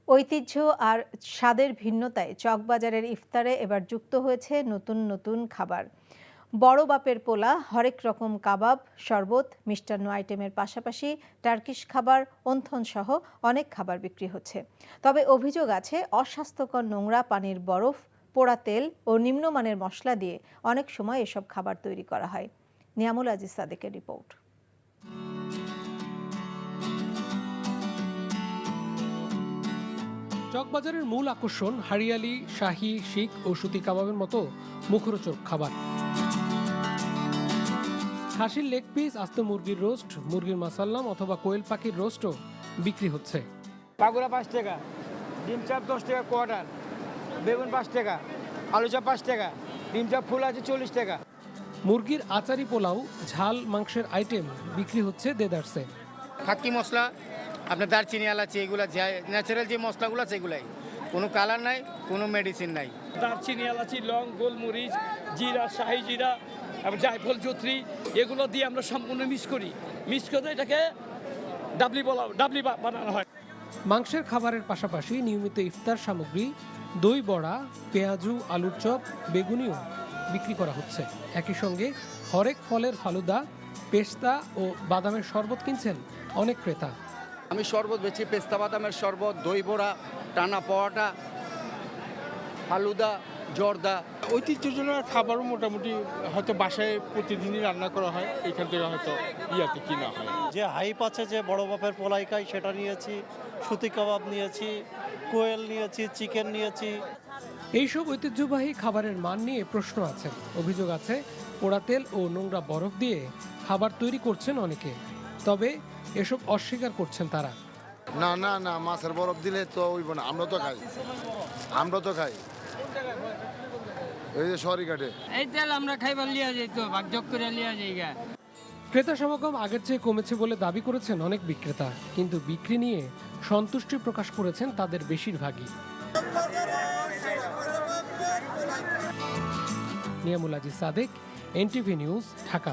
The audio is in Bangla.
ঐতিহ্য আর স্বাদের ভিন্নতায় চকবাজারের ইফতারে এবার যুক্ত হয়েছে নতুন নতুন খাবার। বড় বাপের পোলা, হরেক রকম কাবাব, শরবত, মিষ্টান্ন আইটেমের পাশাপাশি টার্কিশ খাবার, অন্থন সহ অনেক খাবার বিক্রি হচ্ছে। তবে অভিযোগ আছে অস্বাস্থ্যকর নোংরা পানির বরফ, পোড়া তেল ও নিম্নমানের মশলা দিয়ে অনেক সময় এসব খাবার তৈরি করা হয়। নিয়ামুল আজিজ সাদেকের রিপোর্ট। চকবাজারের মূল আকর্ষণ হারিয়ালি, শাহী, শিক ও সুতি কাবাবের মতো মুখরোচক খাবার। খাসির লেগ পিস, আস্ত মুরগির রোস্ট, মুরগির মাসাল্লাম অথবা কোয়েল পাখির রোস্টও বিক্রি হচ্ছে। পাগুড়া 5 টাকা, ডিম চাপ 10 টাকা কোয়ার্টার, বেগুন 5 টাকা, আলু চাপ 5 টাকা, ডিম চাপ ফুল আছে 40 টাকা। মুরগির আচারি পোলাও, ঝাল মাংসের আইটেম বিক্রি হচ্ছে দেদারসে। ফাঁকি মশলা, আপনার দারচিনি, এলাচি, এগুলো ন্যাচারাল যে মশলাগুলো আছে এগুলাই, কোনো কালার নাই, কোনো মেডিসিন নাই। দারচিনি, এলাচি, লং, গোলমরিচ, জিরা, শাহি জিরা এবং জায়ফল, জত্রি এগুলো দিয়ে আমরা সম্পূর্ণ মিক্স করে এটাকে ডাবলি বানানো হয়। মাংসের খাবারের পাশাপাশি নিয়মিত ইফতার সামগ্রী, দই বড়া, পেঁয়াজু, আলুর চপ, বেগুনিও বিক্রি করা হচ্ছে। একই সঙ্গে হরেক ফলের ফালুদা, পেস্তা ও বাদামের শরবত কিনছেন অনেক ক্রেতা। আমি শরবত বেচি, পেস্তা বাদামের শরবত, দই বড়া, টানা পরোটা, ফালুদা, জর্দা। ঐতিহ্যজনক খাবারও মোটামুটি হয়তো বাসায় প্রতিদিনই রান্না করা হয়, এইখান থেকে হয়তো কিনা হয়। যে হাইপ আছে, যে বড় বাপের পোলাইকাই সেটা নিয়েছি, সুতি কাবাব নিয়েছি, কোয়েল নিয়েছি, চিকেন নিয়েছি। এইসব ঐতিহ্যবাহী খাবারের মান নিয়ে প্রশ্ন আছে। অভিযোগ আছে পোড়া তেল ও নোংরা বরফ দিয়ে খাবার তৈরি করছেন অনেকে। তবে এসব অস্বীকার করছেন তারা। না না না, মাছের বরফ দিলে তো হইব না। আমরা তো খাই এই যে সরি কাটে এই তেল আমরা খাইবার লিয়া যাই, তো ভাগযোগ করে লিয়া যাই। ক্রেতা সমাগম আগের চেয়ে কমেছে বলে দাবি করেছেন অনেক বিক্রেতা, কিন্তু বিক্রি নিয়ে সন্তুষ্টি প্রকাশ করেছেন তাদের বেশিরভাগই। Niamul Aziz Sadek, NTV news, Dhaka.